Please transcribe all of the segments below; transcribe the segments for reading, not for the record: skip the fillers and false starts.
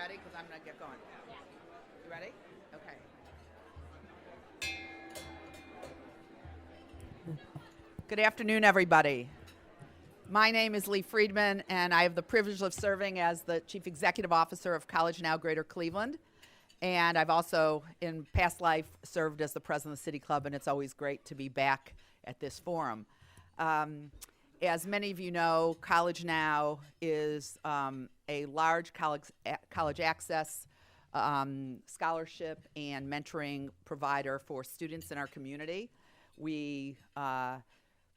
ready? Because I'm going to get going. You ready? Okay. Good afternoon, everybody. My name is Lee Friedman, and I have the privilege of serving as the Chief Executive Officer of College Now Greater Cleveland. And I've also, in past life, served as the President of the City Club, and it's always great to be back at this forum. As many of you know, College Now is a large college access scholarship and mentoring provider for students in our community. We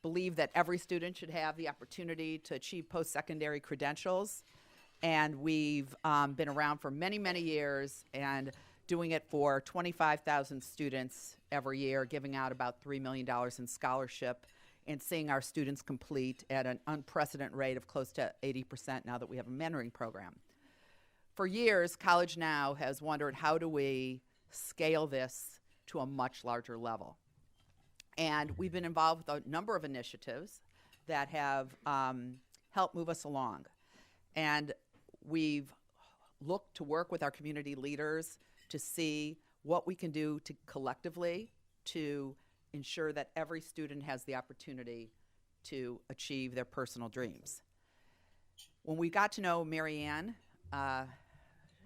believe that every student should have the opportunity to achieve post-secondary credentials, and we've been around for many, many years and doing it for 25,000 students every year, giving out about $3 million in scholarship and seeing our students complete at an unprecedented rate of close to 80% now that we have a mentoring program. For years, College Now has wondered, how do we scale this to a much larger level? And we've been involved with a number of initiatives that have helped move us along. And we've looked to work with our community leaders to see what we can do to collectively to ensure that every student has the opportunity to achieve their personal dreams. When we got to know Anne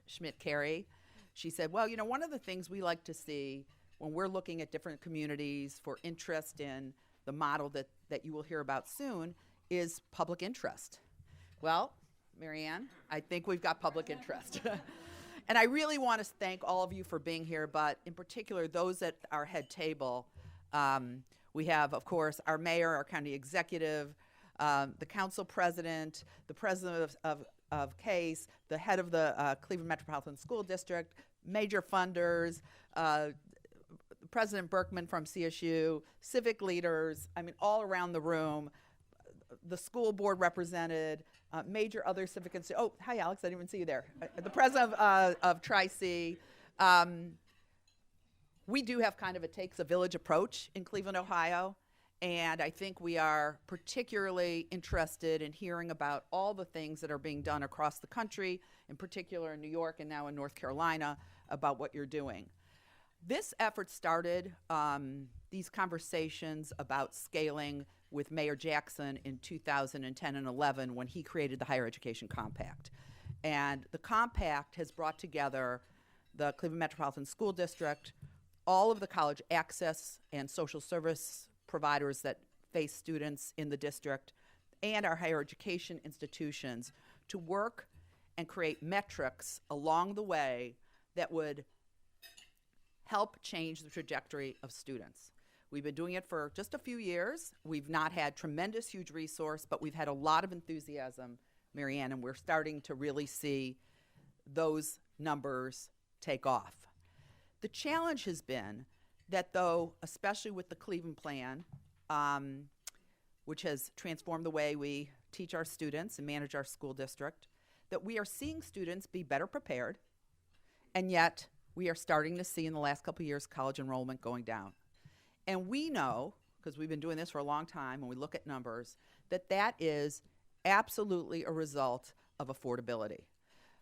Schmitt-Carey, she said, well, you know, one of the things we like to see when we're looking at different communities for interest in the model that you will hear about soon is public interest. Well, Anne, I think we've got public interest. And I really want to thank all of you for being here, but in particular, those at our head table. We have, of course, our mayor, our county executive, the council president, the president of CASE, the head of the Cleveland Metropolitan School District, major funders, President Berkman from CSU, civic leaders, I mean, all around the room, the school board represented, major other civic institutions. Oh, hi, Alex, I didn't even see you there. The president of Tri-C. We do have kind of a takes a village approach in Cleveland, Ohio, and I think we are particularly interested in hearing about all the things that are being done across the country, in particular in New York and now in North Carolina, about what you're doing. This effort started these conversations about scaling with Mayor Jackson in 2010 and 11 when he created the Higher Education Compact. And the compact has brought together the Cleveland Metropolitan School District, all of the college access and social service providers that face students in the district, and our higher education institutions to work and create metrics along the way that would help change the trajectory of students. We've been doing it for just a few years. We've not had tremendous, huge resource, but we've had a lot of enthusiasm, Anne, and we're starting to really see those numbers take off. The challenge has been that though, especially with the Cleveland Plan, which has transformed the way we teach our students and manage our school district, that we are seeing students be better prepared, and yet we are starting to see in the last couple of years college enrollment going down. And we know, because we've been doing this for a long time, when we look at numbers, that that is absolutely a result of affordability.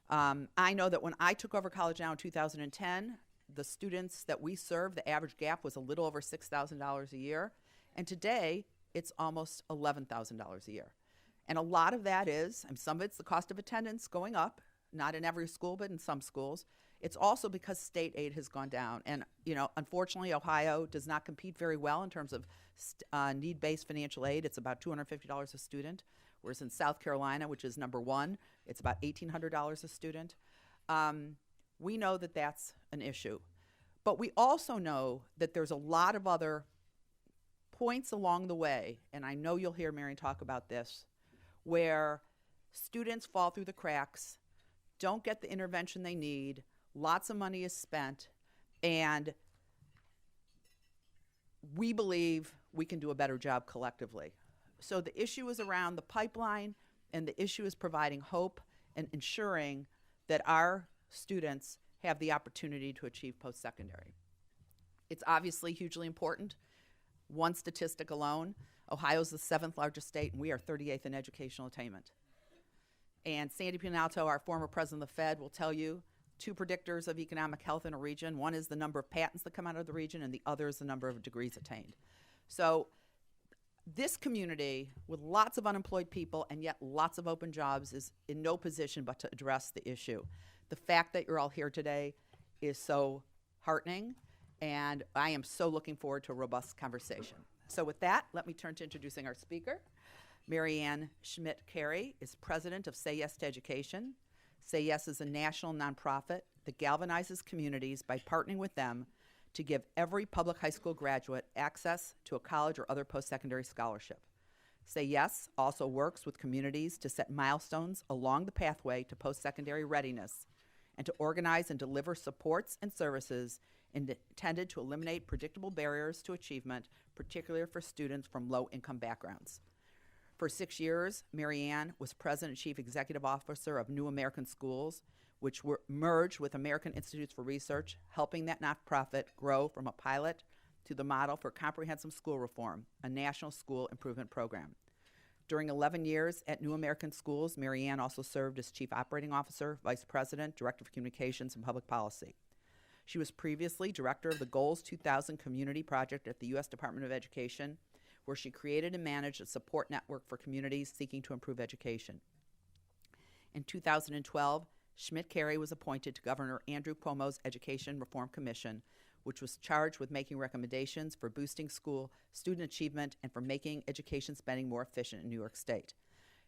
I know that when I took over College Now in 2010, the students that we serve, the average gap was a little over $6,000 a year. And today, it's almost $11,000 a year. And a lot of that is, and some of it's the cost of attendance going up, not in every school, but in some schools. It's also because state aid has gone down. And, you know, unfortunately, Ohio does not compete very well in terms of need-based financial aid. It's about $250 a student, whereas in South Carolina, which is number one, it's about $1,800 a student. We know that that's an issue. But we also know that there's a lot of other points along the way, and I know you'll hear Marion talk about this, where students fall through the cracks, don't get the intervention they need, lots of money is spent, and we believe we can do a better job collectively. So the issue is around the pipeline, and the issue is providing hope and ensuring that our students have the opportunity to achieve post-secondary. It's obviously hugely important. One statistic alone, Ohio's the 7th largest state, and we are 38th in educational attainment. And Sandy Pinalto, our former president of the Fed, will tell you two predictors of economic health in a region. One is the number of patents that come out of the region, and the other is the number of degrees attained. So this community, with lots of unemployed people and yet lots of open jobs, is in no position but to address the issue. The fact that you're all here today is so heartening, and I am so looking forward to a robust conversation. So with that, let me turn to introducing our speaker. Anne Schmitt-Carey is president of Say Yes to Education. Say Yes is a national nonprofit that galvanizes communities by partnering with them to give every public high school graduate access to a college or other post-secondary scholarship. Say Yes also works with communities to set milestones along the pathway to post-secondary readiness and to organize and deliver supports and services intended to eliminate predictable barriers to achievement, particularly for students from low-income backgrounds. For 6 years, Anne was president and chief executive officer of New American Schools, which were merged with American Institutes for Research, helping that nonprofit grow from a pilot to the model for comprehensive school reform, a national school improvement program. During 11 years at New American Schools, Anne also served as chief operating officer, vice president, director of communications and public policy. She was previously director of the Goals 2000 Community Project at the U.S. Department of Education, where she created and managed a support network for communities seeking to improve education. In 2012, Schmitt-Carey was appointed to Governor Andrew Cuomo's Education Reform Commission, which was charged with making recommendations for boosting school student achievement and for making education spending more efficient in New York State.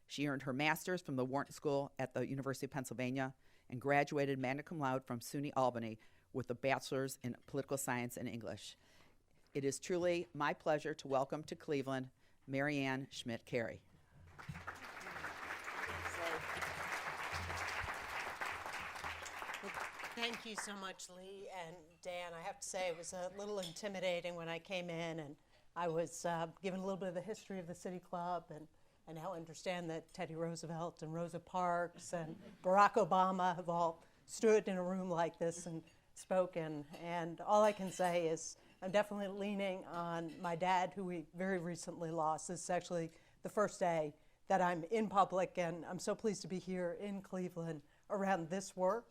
She earned her master's from the Wharton School at the University of Pennsylvania and graduated magna cum laude from SUNY Albany with a bachelor's in political science and English. It is truly my pleasure to welcome to Cleveland Anne Schmitt-Carey. Thank you so much, Lee and Dan. I have to say it was a little intimidating when I came in and I was given a little bit of the history of the City Club and now understand that Teddy Roosevelt and Rosa Parks and Barack Obama have all stood in a room like this and spoken. And all I can say is I'm definitely leaning on my dad, who we very recently lost. This is actually the first day that I'm in public, and I'm so pleased to be here in Cleveland around this work,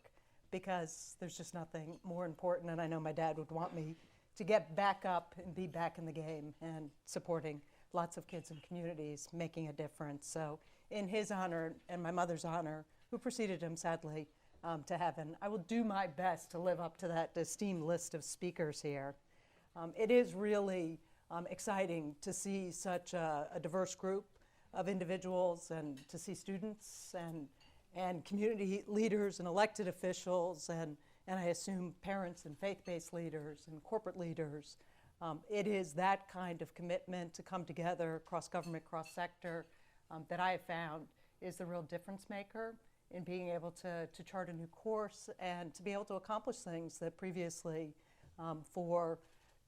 because there's just nothing more important, and I know my dad would want me to get back up and be back in the game and supporting lots of kids and communities, making a difference. So in his honor and my mother's honor, who preceded him sadly to heaven, I will do my best to live up to that esteemed list of speakers here. It is really exciting to see such a diverse group of individuals and to see students and community leaders and elected officials and I assume parents and faith-based leaders and corporate leaders. It is that kind of commitment to come together across government, cross-sector that I have found is the real difference maker in being able to chart a new course and to be able to accomplish things that previously for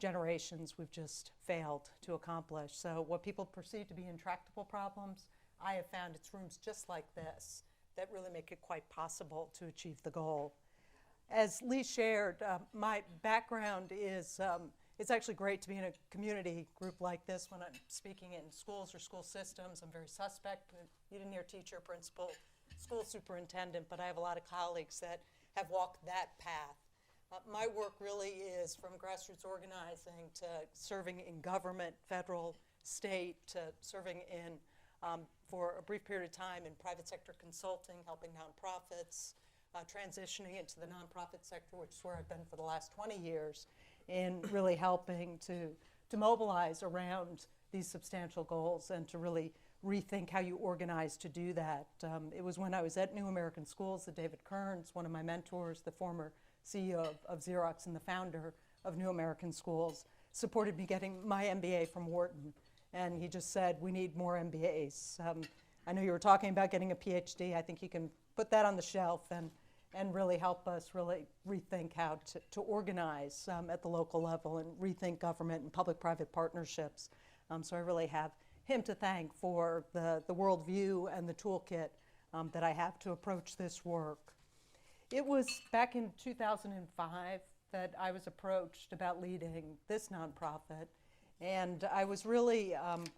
generations we've just failed to accomplish. So what people perceive to be intractable problems, I have found it's rooms just like this that really make it quite possible to achieve the goal. As Lee shared, my background is, it's actually great to be in a community group like this when I'm speaking in schools or school systems. I'm very suspect. You didn't hear teacher, principal, school superintendent, but I have a lot of colleagues that have walked that path. My work really is from grassroots organizing to serving in government, federal, state, to serving in, for a brief period of time in private sector consulting, helping nonprofits, transitioning into the nonprofit sector, which is where I've been for the last 20 years, in really helping to mobilize around these substantial goals and to really rethink how you organize to do that. It was when I was at New American Schools that David Kearns, one of my mentors, the former CEO of Xerox and the founder of New American Schools, supported me getting my MBA from Wharton. And he just said, we need more MBAs. I know you were talking about getting a PhD. I think you can put that on the shelf and really help us really rethink how to organize at the local level and rethink government and public-private partnerships. So I really have him to thank for the worldview and the toolkit that I have to approach this work. It was back in 2005 that I was approached about leading this nonprofit, and I was really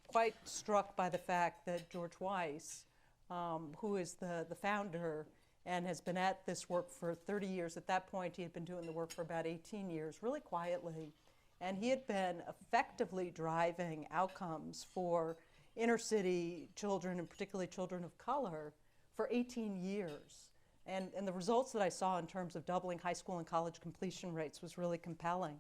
quite struck by the fact that George Weiss who is the founder and has been at this work for 30 years. At that point, he had been doing the work for about 18 years, really quietly. And he had been effectively driving outcomes for inner city children, and particularly children of color, for 18 years. And the results that I saw in terms of doubling high school and college completion rates was really compelling.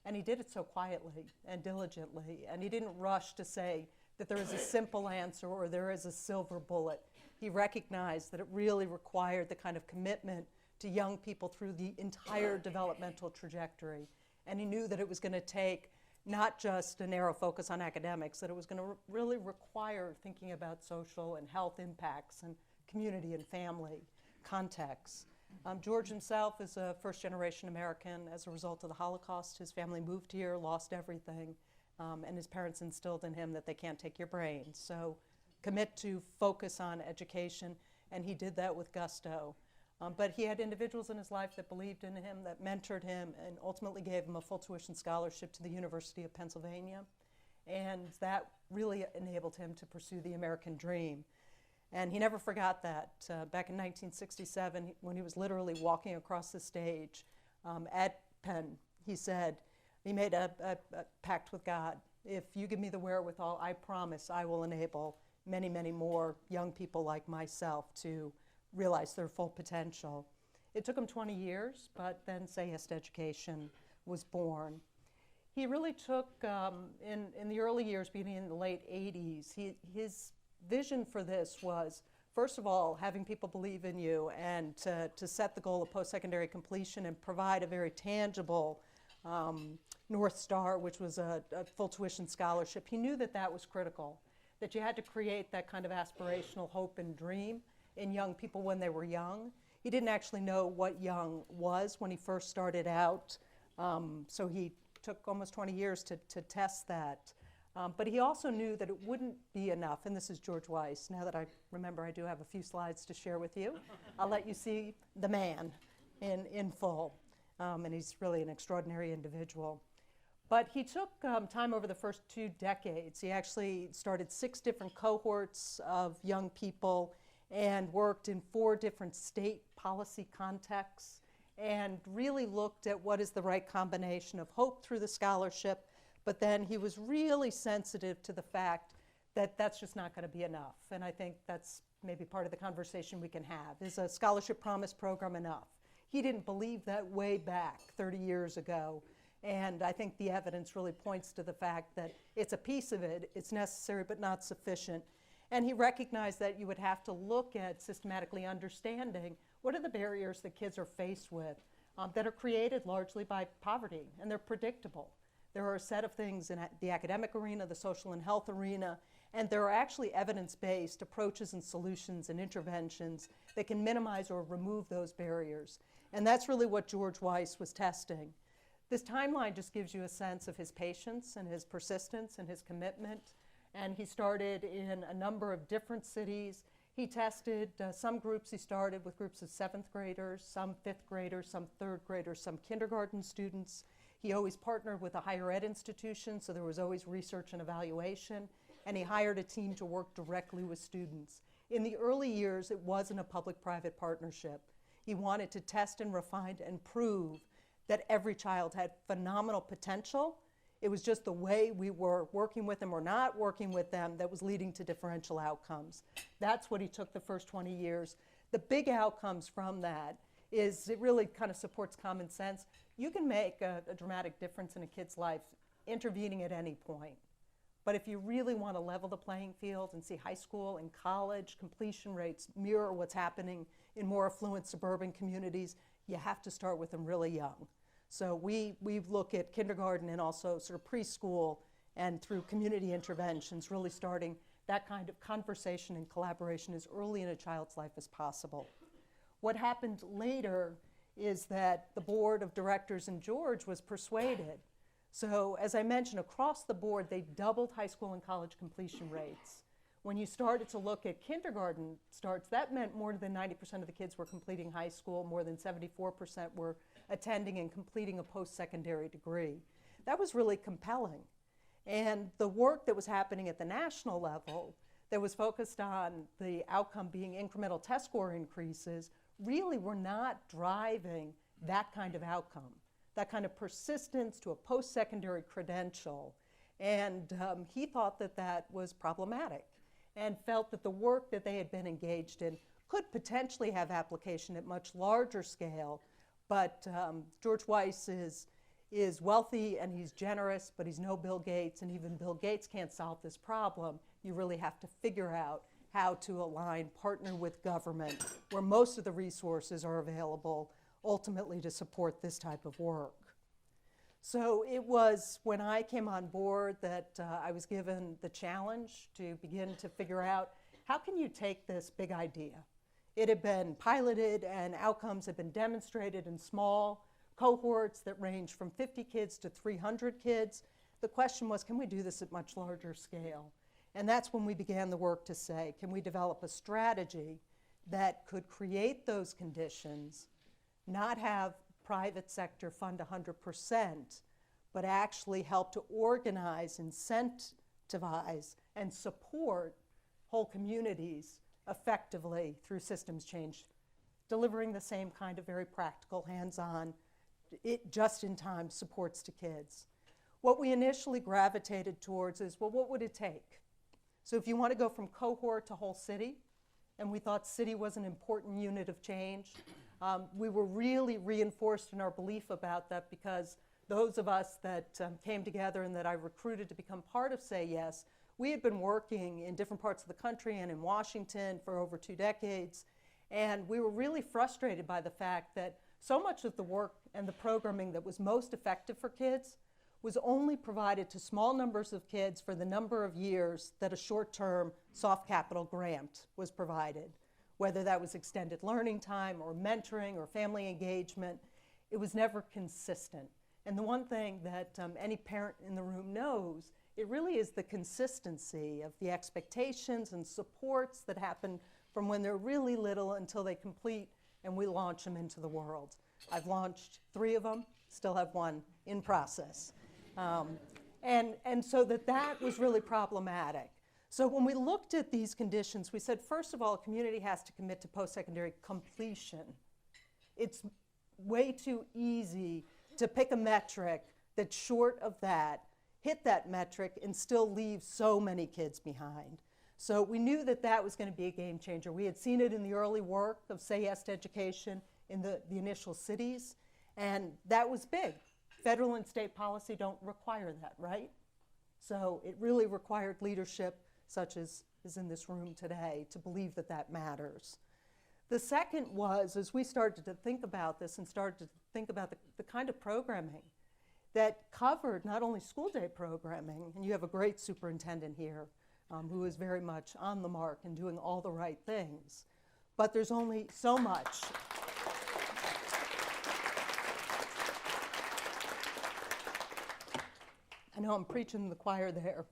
And he did it so quietly and diligently. And he didn't rush to say that there is a simple answer or there is a silver bullet. He recognized that it really required the kind of commitment to young people through the entire developmental trajectory. And he knew that it was going to take not just a narrow focus on academics, that it was going to really require thinking about social and health impacts and community and family contexts. George himself is a first-generation American. As a result of the Holocaust, his family moved here, lost everything, and his parents instilled in him that they can't take your brains. So commit to focus on education, and he did that with gusto. But he had individuals in his life that believed in him, that mentored him, and ultimately gave him a full tuition scholarship to the University of Pennsylvania. And that really enabled him to pursue the American dream. And he never forgot that. Back in 1967, when he was literally walking across the stage at Penn, he said, he made a pact with God. If you give me the wherewithal, I promise I will enable many, many more young people like myself to realize their full potential. It took him 20 years, but then Say Yes to Education was born. He really took, in the early years, beginning in the late 80s, his vision for this was, first of all, having people believe in you and to set the goal of post-secondary completion and provide a very tangible North Star, which was a full tuition scholarship. He knew that that was critical, that you had to create that kind of aspirational hope and dream in young people when they were young. He didn't actually know what young was when he first started out, so he took almost 20 years to test that. But he also knew that it wouldn't be enough, and this is George Weiss. Now that I remember, I do have a few slides to share with you. I'll let you see the man in full, and he's really an extraordinary individual. But he took time over the first 2 decades. He actually started 6 different cohorts of young people and worked in 4 different state policy contexts and really looked at what is the right combination of hope through the scholarship, but then he was really sensitive to the fact that that's just not going to be enough. And I think that's maybe part of the conversation we can have. Is a scholarship promise program enough? He didn't believe that way back 30 years ago. And I think the evidence really points to the fact that it's a piece of it, it's necessary but not sufficient. And he recognized that you would have to look at systematically understanding what are the barriers that kids are faced with that are created largely by poverty, and they're predictable. There are a set of things in the academic arena, the social and health arena, and there are actually evidence-based approaches and solutions and interventions that can minimize or remove those barriers. And that's really what George Weiss was testing. This timeline just gives you a sense of his patience and his persistence and his commitment. And he started in a number of different cities. He tested some groups. He started with groups of 7th graders, some 5th graders, some 3rd graders, some kindergarten students. He always partnered with a higher ed institution, so there was always research and evaluation. And he hired a team to work directly with students. In the early years, it wasn't a public-private partnership. He wanted to test and refine and prove that every child had phenomenal potential. It was just the way we were working with them or not working with them that was leading to differential outcomes. That's what he took the first 20 years. The big outcomes from that is it really kind of supports common sense. You can make a dramatic difference in a kid's life intervening at any point. But if you really want to level the playing field and see high school and college completion rates mirror what's happening in more affluent suburban communities, you have to start with them really young. So we look at kindergarten and also sort of preschool and through community interventions, really starting that kind of conversation and collaboration as early in a child's life as possible. What happened later is that the board of directors and George was persuaded. So as I mentioned, across the board, they doubled high school and college completion rates. When you started to look at kindergarten starts, that meant more than 90% of the kids were completing high school, more than 74% were attending and completing a post-secondary degree. That was really compelling. And the work that was happening at the national level, that was focused on the outcome being incremental test score increases really were not driving that kind of outcome, that kind of persistence to a post-secondary credential. And he thought that that was problematic and felt that the work that they had been engaged in could potentially have application at much larger scale. But George Weiss is wealthy and he's generous, but he's no Bill Gates, and even Bill Gates can't solve this problem. You really have to figure out how to align, partner with government, where most of the resources are available, ultimately to support this type of work. So it was when I came on board that I was given the challenge to begin to figure out, how can you take this big idea? It had been piloted and outcomes had been demonstrated in small cohorts that range from 50 kids to 300 kids. The question was, can we do this at much larger scale? And that's when we began the work to say, can we develop a strategy that could create those conditions, not have private sector fund 100%, but actually help to organize, incentivize, and support whole communities effectively through systems change, delivering the same kind of very practical, hands-on, just-in-time supports to kids. What we initially gravitated towards is, well, what would it take? So if you want to go from cohort to whole city, and we thought city was an important unit of change, we were really reinforced in our belief about that, because those of us that came together and that I recruited to become part of Say Yes, we had been working in different parts of the country and in Washington for over 2 decades, and we were really frustrated by the fact that so much of the work and the programming that was most effective for kids was only provided to small numbers of kids for the number of years that a short-term soft capital grant was provided. Whether that was extended learning time or mentoring or family engagement, it was never consistent. And the one thing that any parent in the room knows, it really is the consistency of the expectations and supports that happen from when they're really little until they complete and we launch them into the world. I've launched 3 of them, still have 1 in process. And so that was really problematic. So when we looked at these conditions, we said, first of all, a community has to commit to post-secondary completion. It's way too easy to pick a metric that's short of that, hit that metric, and still leave so many kids behind. So we knew that that was going to be a game changer. We had seen it in the early work of Say Yes to Education in the initial cities, and that was big. Federal and state policy don't require that, right? So it really required leadership, such as is in this room today, to believe that that matters. The second was, as we started to think about this and started to think about the kind of programming that covered not only school day programming, and you have a great superintendent here who is very much on the mark and doing all the right things, but there's only so much. I know I'm preaching to the choir there,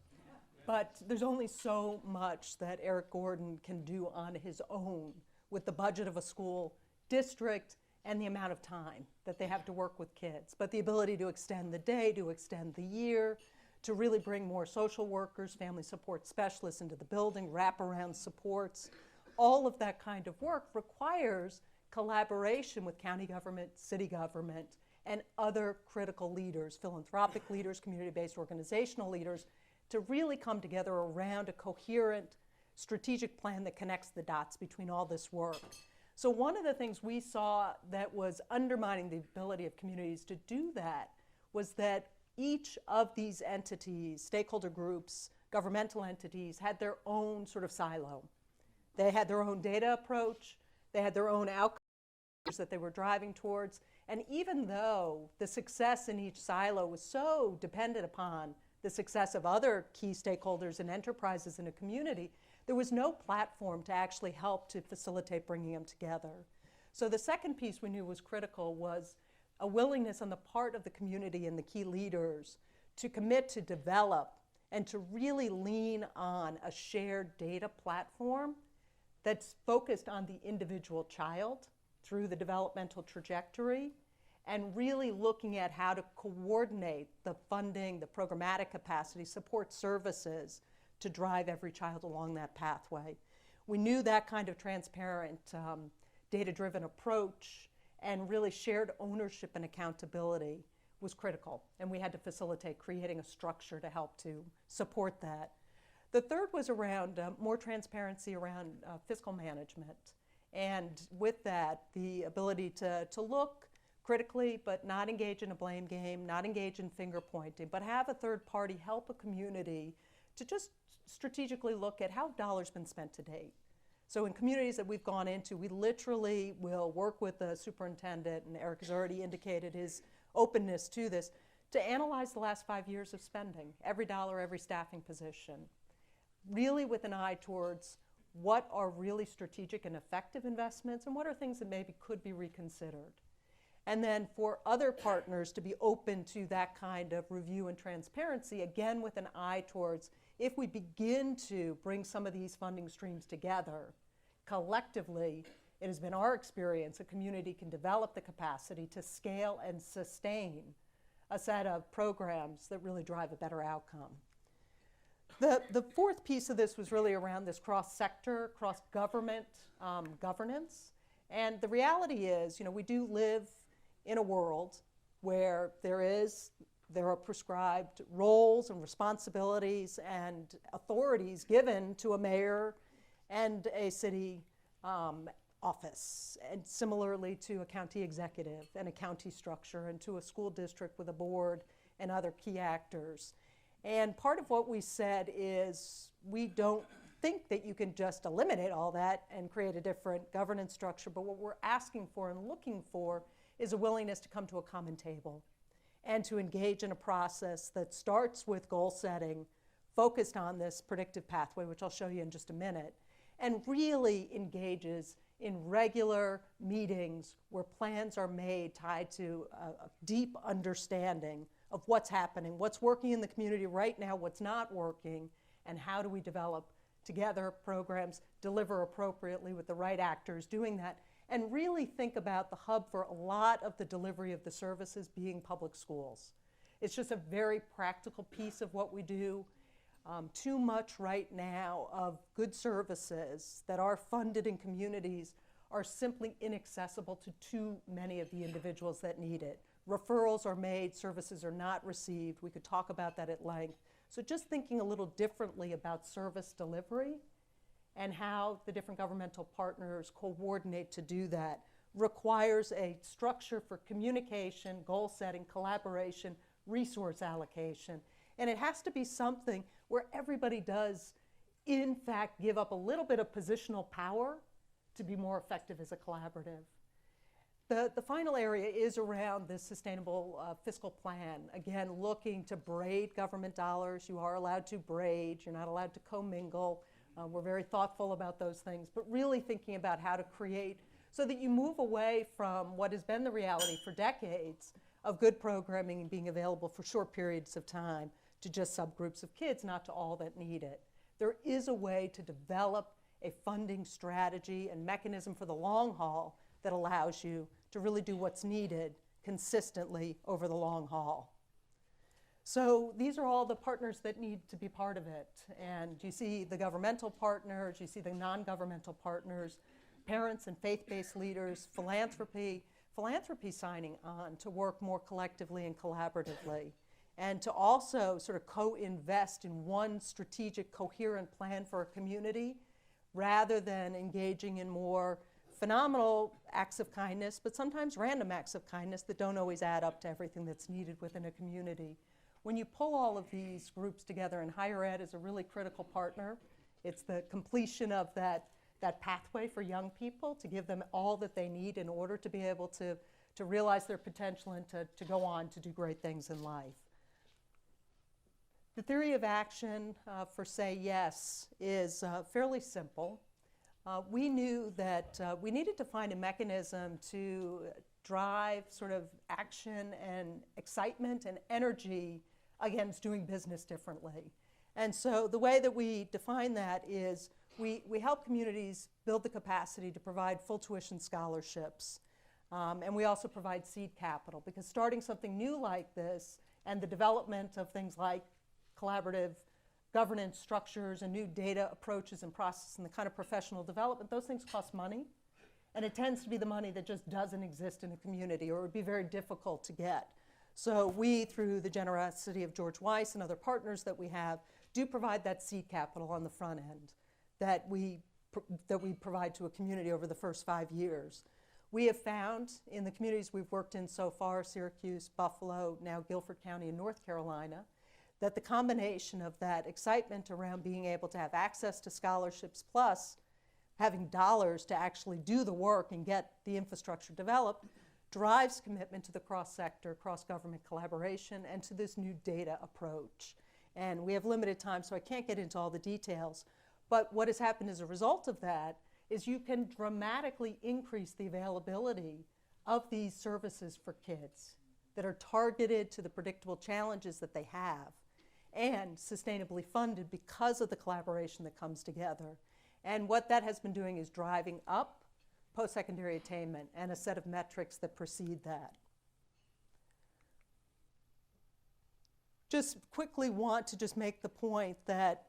but there's only so much that Eric Gordon can do on his own with the budget of a school district and the amount of time that they have to work with kids. But the ability to extend the day, to extend the year, to really bring more social workers, family support specialists into the building, wraparound supports, all of that kind of work requires collaboration with county government, city government, and other critical leaders, philanthropic leaders, community-based organizational leaders, to really come together around a coherent strategic plan that connects the dots between all this work. So one of the things we saw that was undermining the ability of communities to do that was that each of these entities, stakeholder groups, governmental entities, had their own sort of silo. They had their own data approach, they had their own outcomes that they were driving towards, and even though the success in each silo was so dependent upon the success of other key stakeholders and enterprises in a community, there was no platform to actually help to facilitate bringing them together. So the second piece we knew was critical was a willingness on the part of the community and the key leaders to commit to develop and to really lean on a shared data platform that's focused on the individual child through the developmental trajectory, and really looking at how to coordinate the funding, the programmatic capacity, support services to drive every child along that pathway. We knew that kind of transparent, data-driven approach and really shared ownership and accountability was critical, and we had to facilitate creating a structure to help to support that. The third was around more transparency around fiscal management, and with that, the ability to look critically, but not engage in a blame game, not engage in finger pointing, but have a third party help a community to just strategically look at how dollars been spent to date. So in communities that we've gone into, we literally will work with the superintendent, and Eric has already indicated his openness to this, to analyze the last 5 years of spending, every dollar, every staffing position, really with an eye towards what are really strategic and effective investments and what are things that maybe could be reconsidered. And then for other partners to be open to that kind of review and transparency, again with an eye towards if we begin to bring some of these funding streams together, collectively, it has been our experience a community can develop the capacity to scale and sustain a set of programs that really drive a better outcome. The fourth piece of this was really around this cross-sector, cross-government governance. And the reality is, we do live in a world where there are prescribed roles and responsibilities and authorities given to a mayor and a city office, and similarly to a county executive and a county structure, and to a school district with a board and other key actors. And part of what we said is we don't think that you can just eliminate all that and create a different governance structure, but what we're asking for and looking for is a willingness to come to a common table and to engage in a process that starts with goal setting, focused on this predictive pathway, which I'll show you in just a minute, and really engages in regular meetings where plans are made tied to a deep understanding of what's happening, what's working in the community right now, what's not working, and how do we develop together programs, deliver appropriately with the right actors doing that, and really think about the hub for a lot of the delivery of the services being public schools. It's just a very practical piece of what we do. Too much right now of good services that are funded in communities are simply inaccessible to too many of the individuals that need it. Referrals are made, services are not received. We could talk about that at length. So just thinking a little differently about service delivery and how the different governmental partners coordinate to do that requires a structure for communication, goal setting, collaboration, resource allocation. And it has to be something where everybody does, in fact, give up a little bit of positional power to be more effective as a collaborative. The final area is around this sustainable fiscal plan. Again, looking to braid government dollars. You are allowed to braid. You're not allowed to commingle. We're very thoughtful about those things, but really thinking about how to create so that you move away from what has been the reality for decades of good programming being available for short periods of time to just subgroups of kids, not to all that need it. There is a way to develop a funding strategy and mechanism for the long haul that allows you to really do what's needed consistently over the long haul. So these are all the partners that need to be part of it. And you see the governmental partners, you see the non-governmental partners, parents and faith-based leaders, philanthropy signing on to work more collectively and collaboratively, and to also sort of co-invest in one strategic, coherent plan for a community rather than engaging in more phenomenal acts of kindness, but sometimes random acts of kindness that don't always add up to everything that's needed within a community. When you pull all of these groups together, and higher ed is a really critical partner, it's the completion of that pathway for young people to give them all that they need in order to be able to realize their potential and to go on to do great things in life. The theory of action for Say Yes is fairly simple. We knew that we needed to find a mechanism to drive sort of action and excitement and energy against doing business differently. And so the way that we define that is we help communities build the capacity to provide full tuition scholarships. And we also provide seed capital, because starting something new like this and the development of things like collaborative governance structures and new data approaches and processes and the kind of professional development, those things cost money. And it tends to be the money that just doesn't exist in a community, or it would be very difficult to get. So we, through the generosity of George Weiss and other partners that we have, do provide that seed capital on the front end that we provide to a community over the first 5 years. We have found in the communities we've worked in so far, Syracuse, Buffalo, now Guilford County in North Carolina, that the combination of that excitement around being able to have access to scholarships plus having dollars to actually do the work and get the infrastructure developed drives commitment to the cross-sector, cross-government collaboration, and to this new data approach. And we have limited time, so I can't get into all the details. But what has happened as a result of that is you can dramatically increase the availability of these services for kids that are targeted to the predictable challenges that they have and sustainably funded because of the collaboration that comes together. And what that has been doing is driving up post-secondary attainment and a set of metrics that precede that. Just quickly want to just make the point that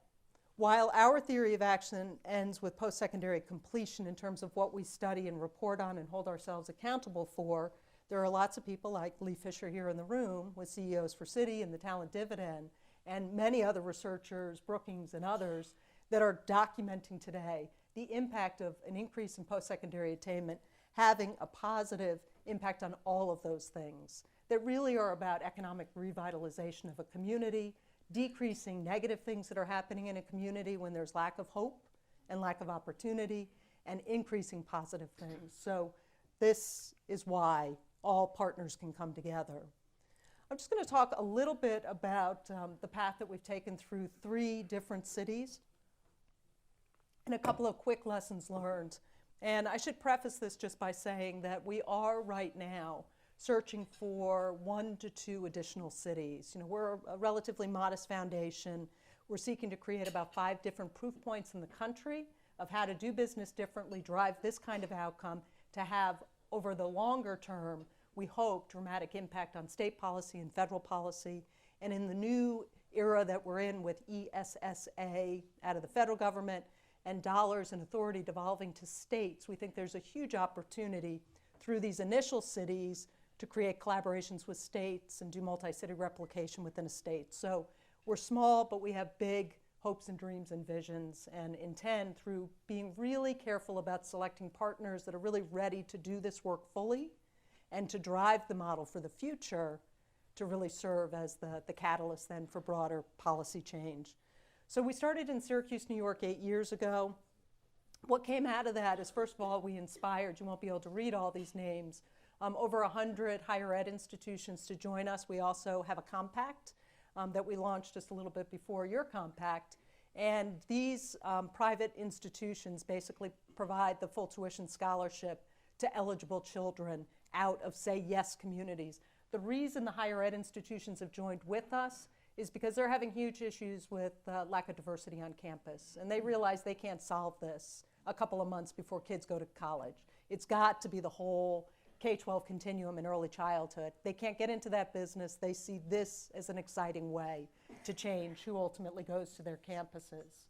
while our theory of action ends with post-secondary completion in terms of what we study and report on and hold ourselves accountable for, there are lots of people like Lee Fisher here in the room with CEOs for City and the Talent Dividend, and many other researchers, Brookings and others, that are documenting today the impact of an increase in post-secondary attainment having a positive impact on all of those things that really are about economic revitalization of a community, decreasing negative things that are happening in a community when there's lack of hope and lack of opportunity, and increasing positive things. So this is why all partners can come together. I'm just going to talk a little bit about the path that we've taken through 3 different cities and a couple of quick lessons learned. And I should preface this just by saying that we are right now searching for 1 to 2 additional cities. You know, we're a relatively modest foundation. We're seeking to create about 5 different proof points in the country of how to do business differently, drive this kind of outcome, to have, over the longer term, we hope, dramatic impact on state policy and federal policy. And in the new era that we're in with ESSA out of the federal government and dollars and authority devolving to states, we think there's a huge opportunity through these initial cities to create collaborations with states and do multi-city replication within a state. So we're small, but we have big hopes and dreams and visions, and intend, through being really careful about selecting partners that are really ready to do this work fully and to drive the model for the future, to really serve as the catalyst then for broader policy change. So we started in Syracuse, New York 8 years ago. What came out of that is, first of all, we inspired, you won't be able to read all these names, over 100 higher ed institutions to join us. We also have a compact that we launched just a little bit before your compact. And these private institutions basically provide the full tuition scholarship to eligible children out of, say, yes communities. The reason the higher ed institutions have joined with us is because they're having huge issues with lack of diversity on campus. And they realize they can't solve this a couple of months before kids go to college. It's got to be the whole K-12 continuum in early childhood. They can't get into that business. They see this as an exciting way to change who ultimately goes to their campuses.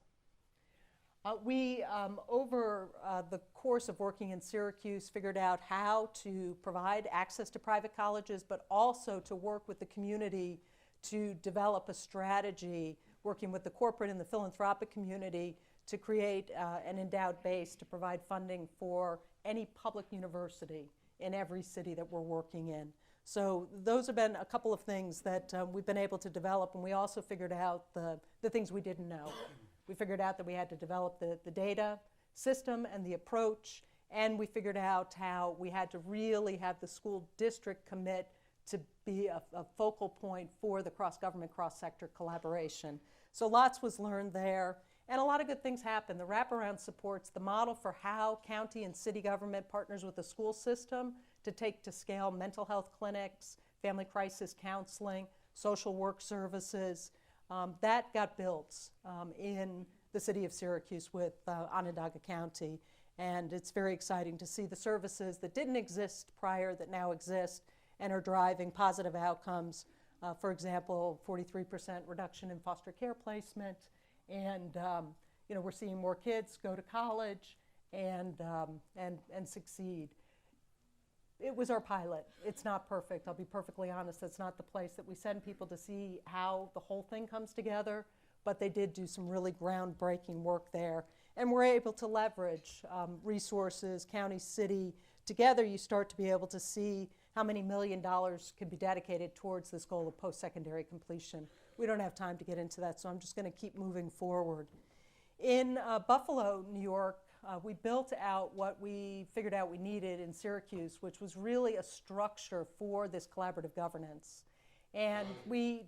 We, over the course of working in Syracuse, figured out how to provide access to private colleges, but also to work with the community to develop a strategy, working with the corporate and the philanthropic community to create an endowed base to provide funding for any public university in every city that we're working in. So those have been a couple of things that we've been able to develop, and we also figured out the things we didn't know. We figured out that we had to develop the data system and the approach, and we figured out how we had to really have the school district commit to be a focal point for the cross-government, cross-sector collaboration. So lots was learned there, and a lot of good things happened. The wraparound supports the model for how county and city government partners with the school system to take to scale mental health clinics, family crisis counseling, social work services. That got built in the city of Syracuse with Onondaga County, and it's very exciting to see the services that didn't exist prior that now exist and are driving positive outcomes. For example, 43% reduction in foster care placement And we're seeing more kids go to college and succeed. It was our pilot. It's not perfect. I'll be perfectly honest. It's not the place that we send people to see how the whole thing comes together, but they did do some really groundbreaking work there. And we're able to leverage resources, county, city. Together, you start to be able to see how many $1 million can be dedicated towards this goal of post-secondary completion. We don't have time to get into that, so I'm just going to keep moving forward. In Buffalo, New York, we built out what we figured out we needed in Syracuse, which was really a structure for this collaborative governance. And we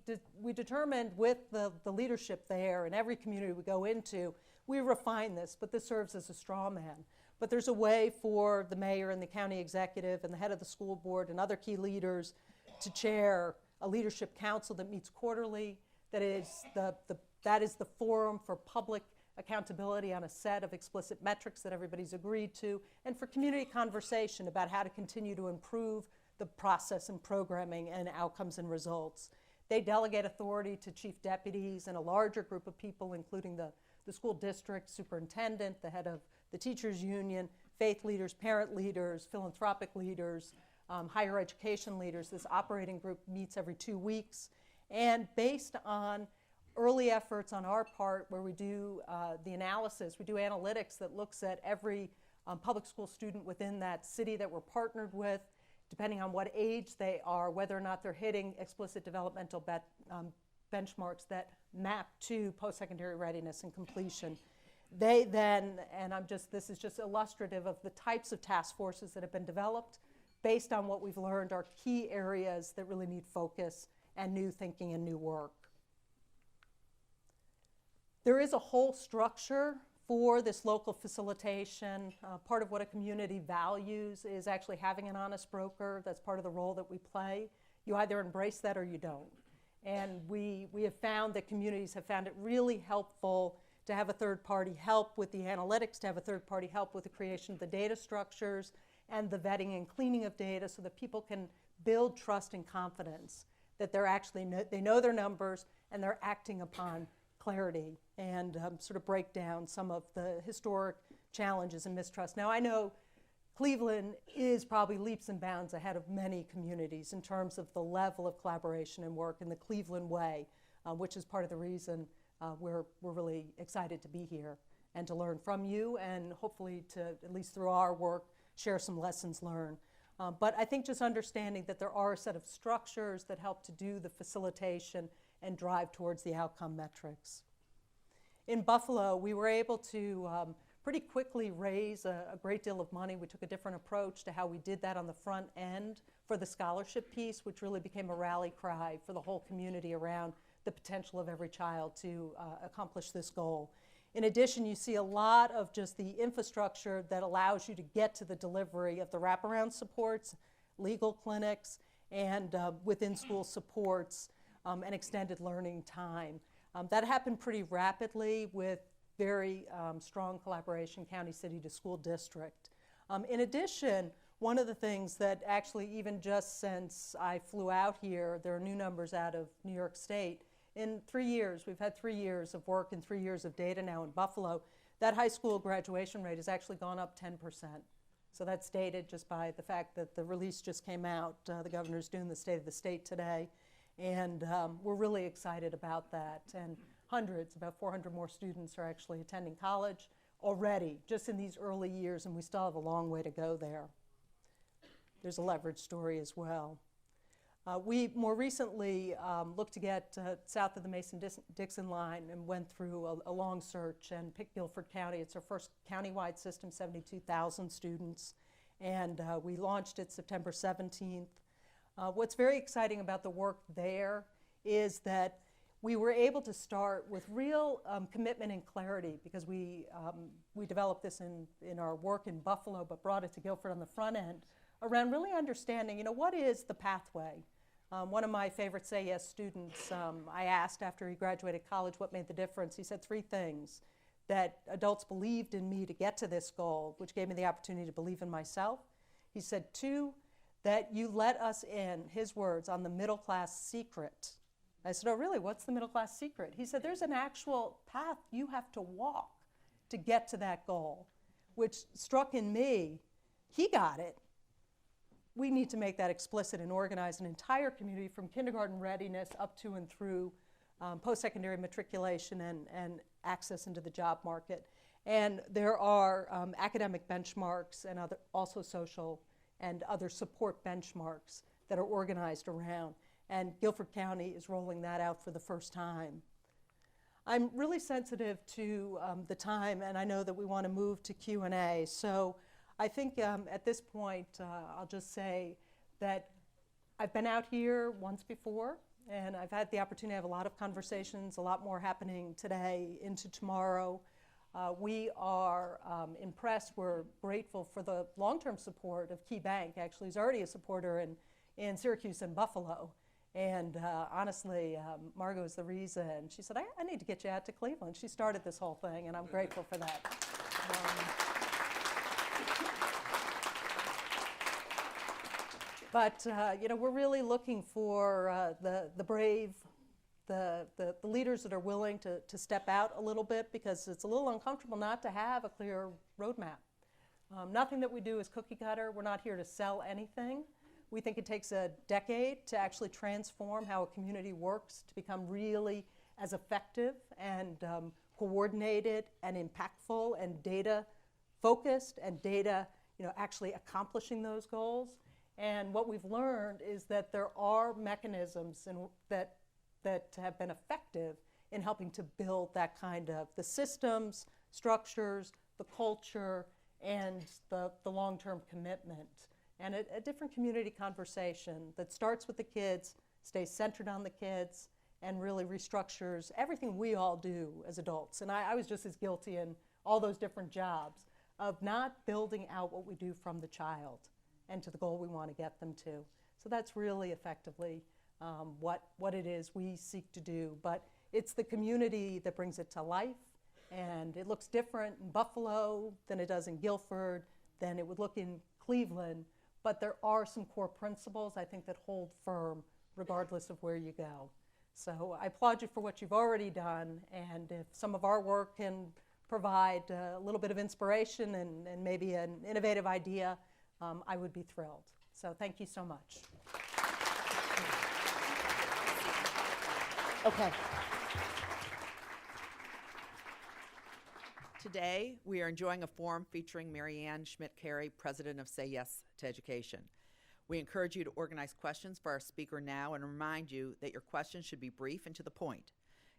determined with the leadership there and every community we go into, we refine this, but this serves as a straw man. But there's a way for the mayor and the county executive and the head of the school board and other key leaders to chair a leadership council that meets quarterly, that is the forum for public accountability on a set of explicit metrics that everybody's agreed to, and for community conversation about how to continue to improve the process and programming and outcomes and results. They delegate authority to chief deputies and a larger group of people, including the school district superintendent, the head of the teachers union, faith leaders, parent leaders, philanthropic leaders, higher education leaders. This operating group meets every 2 weeks. And based on early efforts on our part where we do the analysis, we do analytics that looks at every public school student within that city that we're partnered with, depending on what age they are, whether or not they're hitting explicit developmental benchmarks that map to post-secondary readiness and completion. They then, and this is just illustrative of the types of task forces that have been developed based on what we've learned are key areas that really need focus and new thinking and new work. There is a whole structure for this local facilitation. Part of what a community values is actually having an honest broker. That's part of the role that we play. You either embrace that or you don't. And we have found that communities have found it really helpful to have a third party help with the analytics, to have a third party help with the creation of the data structures and the vetting and cleaning of data so that people can build trust and confidence that they know their numbers and they're acting upon clarity and sort of break down some of the historic challenges and mistrust. Now I know Cleveland is probably leaps and bounds ahead of many communities in terms of the level of collaboration and work in the Cleveland way, which is part of the reason we're really excited to be here and to learn from you and hopefully to, at least through our work, share some lessons learned. But I think just understanding that there are a set of structures that help to do the facilitation and drive towards the outcome metrics. In Buffalo, we were able to pretty quickly raise a great deal of money. We took a different approach to how we did that on the front end for the scholarship piece, which really became a rally cry for the whole community around the potential of every child to accomplish this goal. In addition, you see a lot of just the infrastructure that allows you to get to the delivery of the wraparound supports, legal clinics, and within school supports and extended learning time. That happened pretty rapidly with very strong collaboration, county, city to school district. In addition, one of the things that actually even just since I flew out here, there are new numbers out of New York State. In 3 years, we've had 3 years of work and 3 years of data now in Buffalo. That high school graduation rate has actually gone up 10%. So that's dated just by the fact that the release just came out. The governor's doing the State of the State today. And we're really excited about that. And hundreds, about 400 more students are actually attending college already, just in these early years, and we still have a long way to go there. There's a leverage story as well. We more recently looked to get south of the Mason-Dixon line and went through a long search and picked Guilford County. It's our first countywide system, 72,000 students, and we launched it September 17th. What's very exciting about the work there is that we were able to start with real commitment and clarity because we developed this in our work in Buffalo but brought it to Guilford on the front end around really understanding, what is the pathway? One of my favorite Say Yes students, I asked after he graduated college what made the difference. He said 3 things: that adults believed in me to get to this goal, which gave me the opportunity to believe in myself. He said 2, that you let us in, his words, on the middle class secret I said, oh, really? What's the middle class secret? He said, there's an actual path you have to walk to get to that goal, which struck in me. He got it. We need to make that explicit and organize an entire community from kindergarten readiness up to and through post-secondary matriculation and access into the job market. And there are academic benchmarks and also social and other support benchmarks that are organized around. And Guilford County is rolling that out for the first time. I'm really sensitive to the time, and I know that we want to move to Q&A. So I think at this point, I'll just say that I've been out here once before, and I've had the opportunity to have a lot of conversations, a lot more happening today into tomorrow. We are impressed. We're grateful for the long-term support of Key Bank. Actually, he's already a supporter in Syracuse and Buffalo. And honestly, Margot is the reason. She said, I need to get you out to Cleveland. She started this whole thing, and I'm grateful for that. But we're really looking for the brave, the leaders that are willing to step out a little bit, because it's a little uncomfortable not to have a clear roadmap. Nothing that we do is cookie cutter. We're not here to sell anything. We think it takes a decade to actually transform how a community works to become really as effective and coordinated and impactful and data focused and data, actually accomplishing those goals. And what we've learned is that there are mechanisms that have been effective in helping to build that kind of the systems, structures, the culture, and the long-term commitment. And a different community conversation that starts with the kids, stays centered on the kids, and really restructures everything we all do as adults. And I was just as guilty in all those different jobs of not building out what we do from the child and to the goal we want to get them to. So that's really effectively what it is we seek to do. But it's the community that brings it to life, and it looks different in Buffalo than it does in Guilford, than it would look in Cleveland. But there are some core principles, I think, that hold firm regardless of where you go. So I applaud you for what you've already done, and if some of our work can provide a little bit of inspiration and maybe an innovative idea, I would be thrilled. So thank you so much. Okay. Today, we are enjoying a forum featuring Anne Schmitt-Carey, President of Say Yes to Education. We encourage you to organize questions for our speaker now and remind you that your questions should be brief and to the point.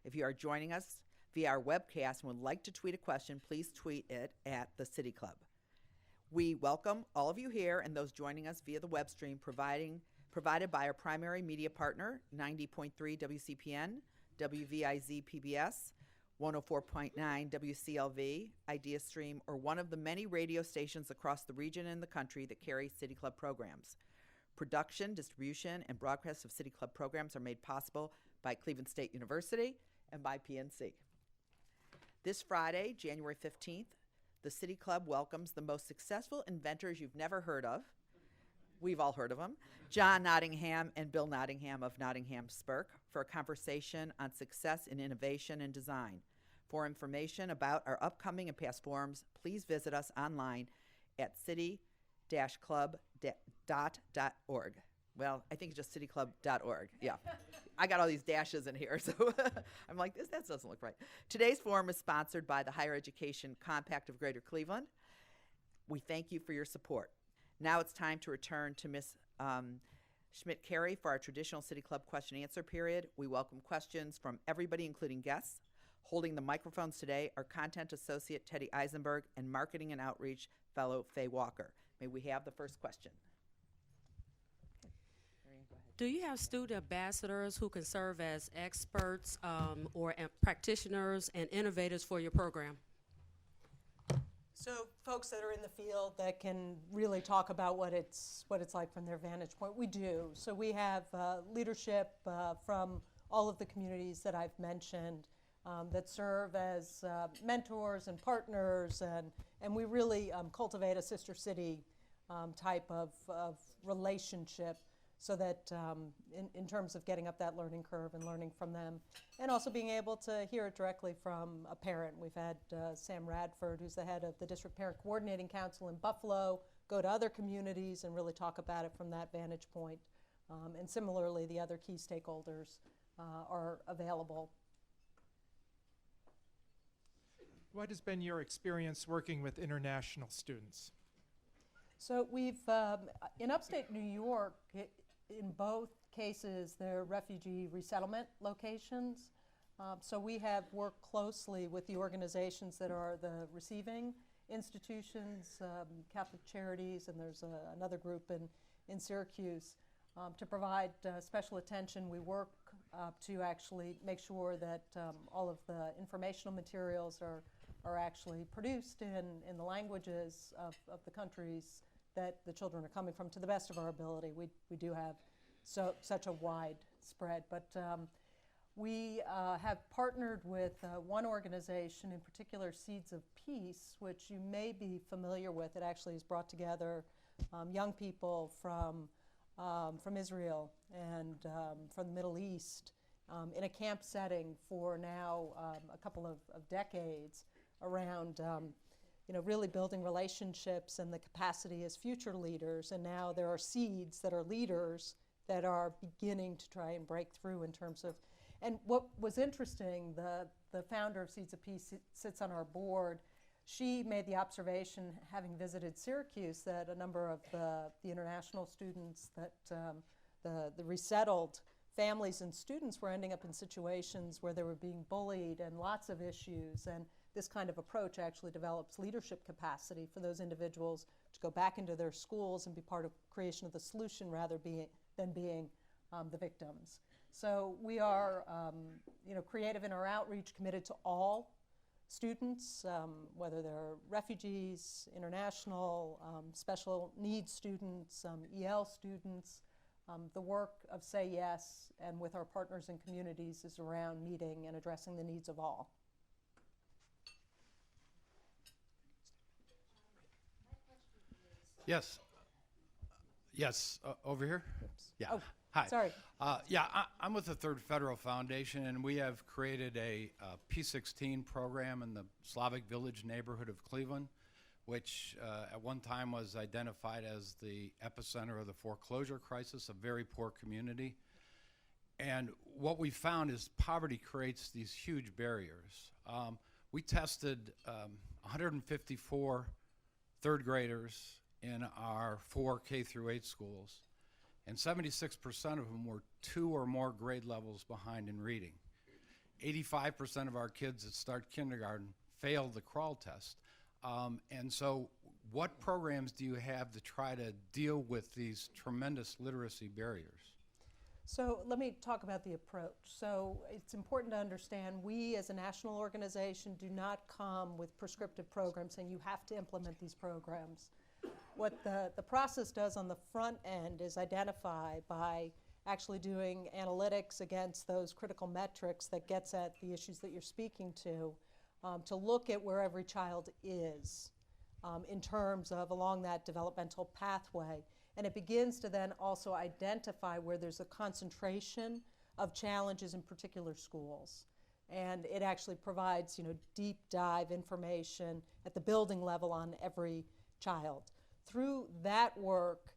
If you are joining us via our webcast and would like to tweet a question, please tweet it at the City Club. We welcome all of you here and those joining us via the web stream provided by our primary media partner, 90.3 WCPN, WVIZ PBS, 104.9 WCLV, Idea Stream, or one of the many radio stations across the region and the country that carry City Club programs. Production, distribution, and broadcast of City Club programs are made possible by Cleveland State University and by PNC. This Friday, January 15th, the City Club welcomes the most successful inventors you've never heard of. We've all heard of them, John Nottingham and Bill Nottingham of Nottingham Spirk, for a conversation on success in innovation and design. For information about our upcoming and past forums, please visit us online at city-club.org. Well, I think it's just cityclub.org. Yeah. I got all these dashes in here, so I'm like, that doesn't look right. Today's forum is sponsored by the Higher Education Compact of Greater Cleveland. We thank you for your support. Now it's time to return to Ms. Schmitt-Carey for our traditional City Club question and answer period. We welcome questions from everybody, including guests. Holding the microphones today are Content Associate Teddy Eisenberg and Marketing and Outreach Fellow Faye Walker. May we have the first question? Do you have student ambassadors who can serve as experts or practitioners and innovators for your program? So folks that are in the field that can really talk about what it's like from their vantage point, we do. So we have leadership from all of the communities that I've mentioned that serve as mentors and partners, and we really cultivate a sister city type of relationship so that in terms of getting up that learning curve and learning from them, and also being able to hear it directly from a parent. We've had Sam Radford, who's the head of the District Parent Coordinating Council in Buffalo, go to other communities and really talk about it from that vantage point. And similarly, the other key stakeholders are available. What has been your experience working with international students? So we've, in upstate New York, in both cases, they're refugee resettlement locations. So we have worked closely with the organizations that are the receiving institutions, Catholic Charities, and there's another group in Syracuse, to provide special attention. We work to actually make sure that all of the informational materials are actually produced in the languages of the countries that the children are coming from, to the best of our ability. We do have such a wide spread, but we have partnered with one organization, in particular Seeds of Peace, which you may be familiar with. It actually has brought together young people from Israel and from the Middle East in a camp setting for now a couple of decades around really building relationships and the capacity as future leaders. And now there are seeds that are leaders that are beginning to try and break through in terms of, and what was interesting, the founder of Seeds of Peace sits on our board. She made the observation, having visited Syracuse, that a number of the international students, that the resettled families and students were ending up in situations where they were being bullied and lots of issues. And this kind of approach actually develops leadership capacity for those individuals to go back into their schools and be part of creation of the solution rather than being the victims. So we are creative in our outreach, committed to all students, whether they're refugees, international, special needs students, EL students. The work of Say Yes and with our partners and communities is around meeting and addressing the needs of all. Yes. Yes, over here? Oops. Yeah. Oh, Hi. sorry. I'm with the Third Federal Foundation, and we have created a P16 program in the Slavic Village neighborhood of Cleveland, which at one time was identified as the epicenter of the foreclosure crisis, a very poor community. And what we found is poverty creates these huge barriers. We tested 154 third graders in our 4 K through 8 schools, and 76% of them were 2 or more grade levels behind in reading. 85% of our kids that start kindergarten failed the crawl test. And so what programs do you have to try to deal with these tremendous literacy barriers? So let me talk about the approach. So it's important to understand we as a national organization do not come with prescriptive programs saying you have to implement these programs. What the process does on the front end is identify by actually doing analytics against those critical metrics that gets at the issues that you're speaking to look at where every child is in terms of along that developmental pathway. And it begins to then also identify where there's a concentration of challenges in particular schools. And it actually provides deep dive information at the building level on every child. Through that work,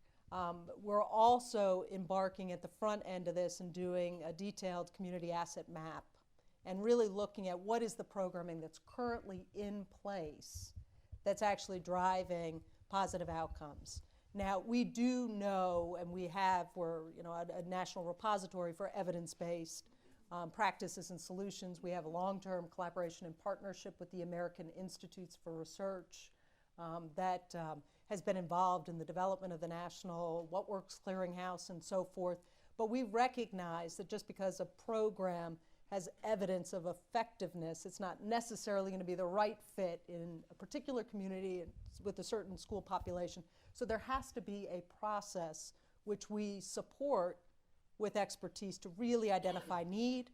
we're also embarking at the front end of this and doing a detailed community asset map and really looking at what is the programming that's currently in place that's actually driving positive outcomes. Now, we do know, and we're a national repository for evidence-based practices and solutions. We have a long-term collaboration and partnership with the American Institutes for Research that has been involved in the development of the National What Works Clearinghouse and so forth. But we recognize that just because a program has evidence of effectiveness, it's not necessarily going to be the right fit in a particular community with a certain school population. So there has to be a process which we support with expertise to really identify need,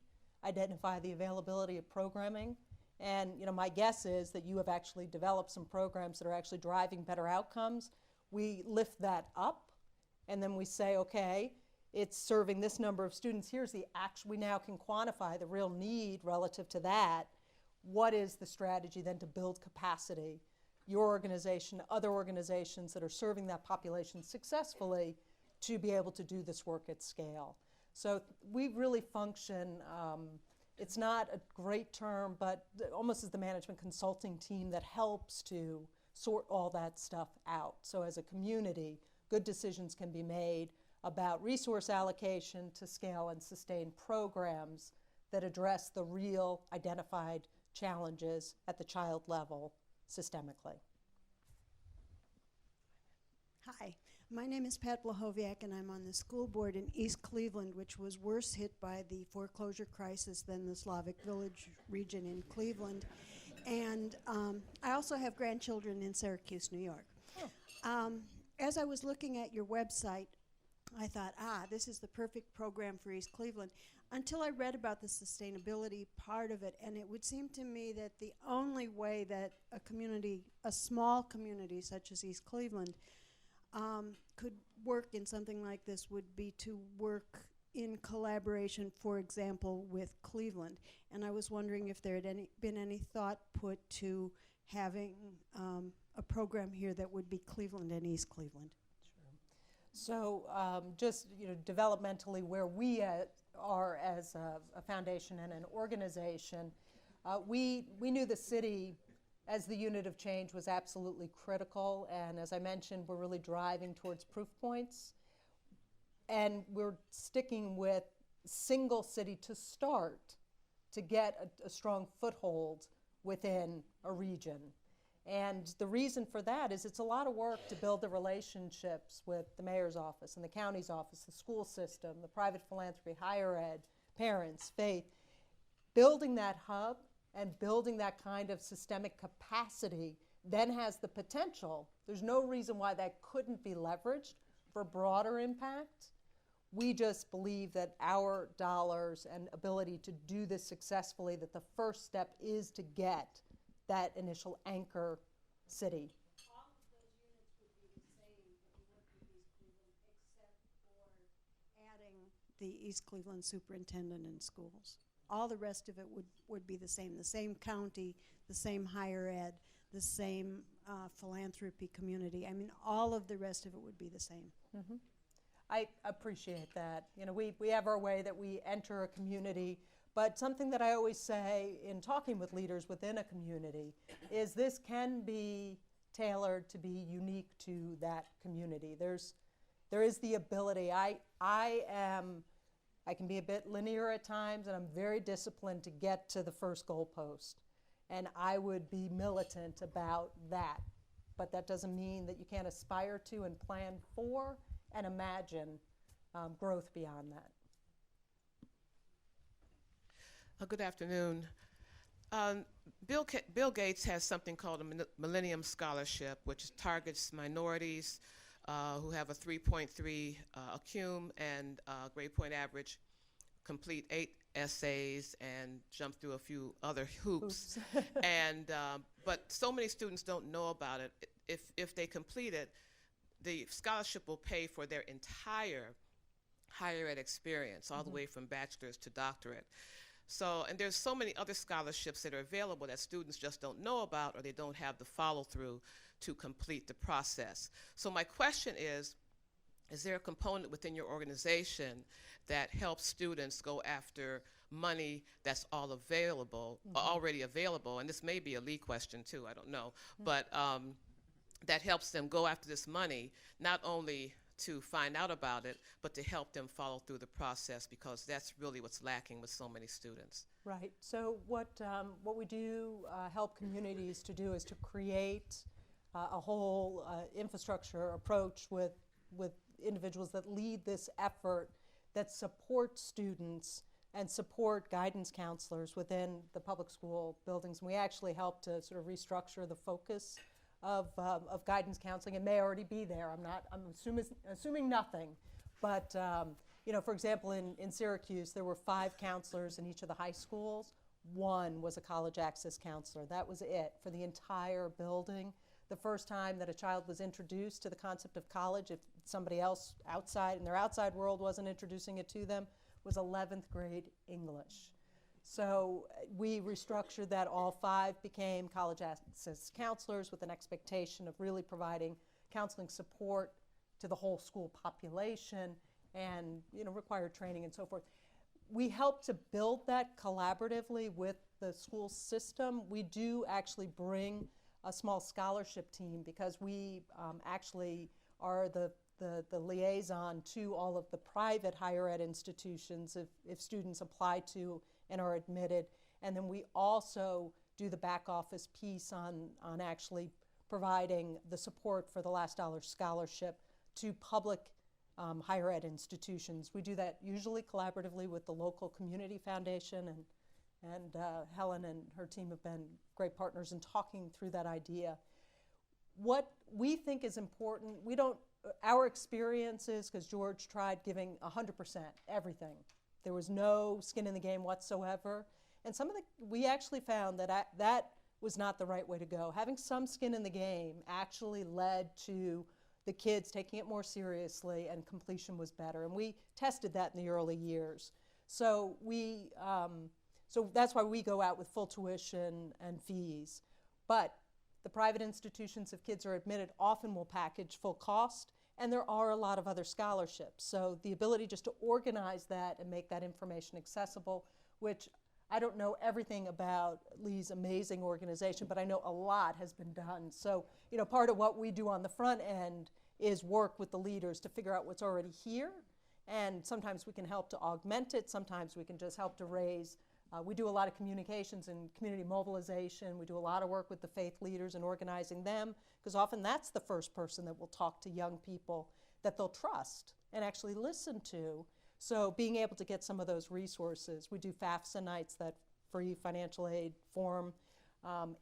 identify the availability of programming. And my guess is that you have actually developed some programs that are actually driving better outcomes. We lift that up, and then we say, okay, it's serving this number of students. Here's the actual, we now can quantify the real need relative to that. What is the strategy then to build capacity? Your organization, other organizations that are serving that population successfully to be able to do this work at scale. So we really function, it's not a great term, but almost as the management consulting team that helps to sort all that stuff out. So as a community, good decisions can be made about resource allocation to scale and sustain programs that address the real identified challenges at the child level systemically. Hi, my name is Pat Blahoviak, and I'm on the school board in East Cleveland, which was worse hit by the foreclosure crisis than the Slavic Village region in Cleveland. And I also have grandchildren in Syracuse, New York. As I was looking at your website, I thought, this is the perfect program for East Cleveland, until I read about the sustainability part of it, and it would seem to me that the only way that a community, a small community such as East Cleveland, could work in something like this would be to work in collaboration, for example, with Cleveland. And I was wondering if there had been any thought put to having a program here that would be Cleveland and East Cleveland. So just developmentally where we are as a foundation and an organization, we knew the city as the unit of change was absolutely critical, and as I mentioned, we're really driving towards proof points, and we're sticking with single city to start to get a strong foothold within a region. And the reason for that is it's a lot of work to build the relationships with the mayor's office and the county's office, the school system, the private philanthropy, higher ed, parents, faith. Building that hub and building that kind of systemic capacity then has the potential. There's no reason why that couldn't be leveraged for broader impact. We just believe that our dollars and ability to do this successfully, that the first step is to get that initial anchor city. All of those units would be the same that you work with East Cleveland, except for adding the East Cleveland superintendent in schools. All the rest of it would be the same county, the same higher ed, the same philanthropy community. I mean, all of the rest of it would be the same. Mm-hmm. I appreciate that. We have our way that we enter a community, but something that I always say in talking with leaders within a community is this can be tailored to be unique to that community. There is the ability. I can be a bit linear at times, and I'm very disciplined to get to the first goalpost. And I would be militant about that. But that doesn't mean that you can't aspire to and plan for and imagine growth beyond that. Good afternoon. Bill Gates has something called a Millennium Scholarship, which targets minorities who have a 3.3 ACUM and grade point average, complete 8 essays, and jump through a few other hoops. And but so many students don't know about it. If they complete it, the scholarship will pay for their entire higher ed experience, all the way from bachelor's to doctorate. So, and there's so many other scholarships that are available that students just don't know about, or they don't have the follow-through to complete the process. So my question is there a component within your organization that helps students go after money that's already available? And this may be a Lee question too, I don't know, but that helps them go after this money, not only to find out about it, but to help them follow through the process, because that's really what's lacking with so many students. Right. So what we do help communities to do is to create a whole infrastructure approach with individuals that lead this effort, that support students and support guidance counselors within the public school buildings. And we actually help to sort of restructure the focus of guidance counseling. It may already be there. I'm assuming nothing. But for example, in Syracuse, there were 5 counselors in each of the high schools. 1 was a college access counselor. That was it for the entire building. The first time that a child was introduced to the concept of college, if somebody else outside, in their outside world wasn't introducing it to them, was 11th grade English. So we restructured that. All 5 became college access counselors with an expectation of really providing counseling support to the whole school population and required training and so forth. We help to build that collaboratively with the school system. We do actually bring a small scholarship team because we actually are the liaison to all of the private higher ed institutions if students apply to and are admitted. And then we also do the back office piece on actually providing the support for the last dollar scholarship to public higher ed institutions. We do that usually collaboratively with the local community foundation, and Helen and her team have been great partners in talking through that idea. What we think is important, our experiences, because George tried giving 100%, everything. There was no skin in the game whatsoever. And we actually found that that was not the right way to go. Having some skin in the game actually led to the kids taking it more seriously, and completion was better. And we tested that in the early years. So so that's why we go out with full tuition and fees. But the private institutions, if kids are admitted, often will package full cost, and there are a lot of other scholarships. So the ability just to organize that and make that information accessible, which I don't know everything about Lee's amazing organization, but I know a lot has been done. So, part of what we do on the front end is work with the leaders to figure out what's already here, and sometimes we can help to augment it, sometimes we can just help to raise. We do a lot of communications and community mobilization. We do a lot of work with the faith leaders and organizing them, because often that's the first person that will talk to young people that they'll trust and actually listen to. So being able to get some of those resources. We do FAFSA nights, that free financial aid forum,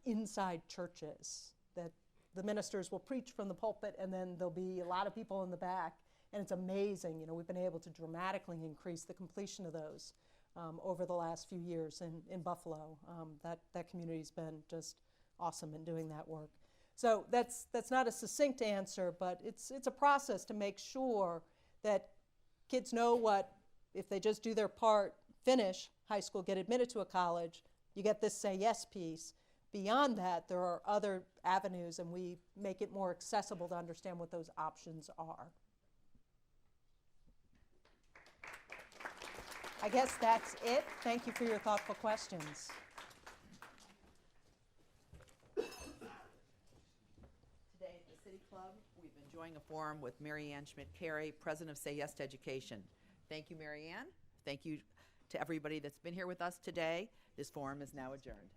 inside churches, that the ministers will preach from the pulpit, and then there'll be a lot of people in the back, and it's amazing. We've been able to dramatically increase the completion of those over the last few years in Buffalo. That community's been just awesome in doing that work. So that's not a succinct answer, but it's a process to make sure that kids know what, if they just do their part, finish high school, get admitted to a college, you get this say yes piece. Beyond that, there are other avenues, and we make it more accessible to understand what those options are. I guess that's it. Thank you for your thoughtful questions. Today at the City Club, we've been enjoying a forum with Anne Schmitt-Carey, President of Say Yes to Education. Thank you, Anne. Thank you to everybody that's been here with us today. This forum is now adjourned.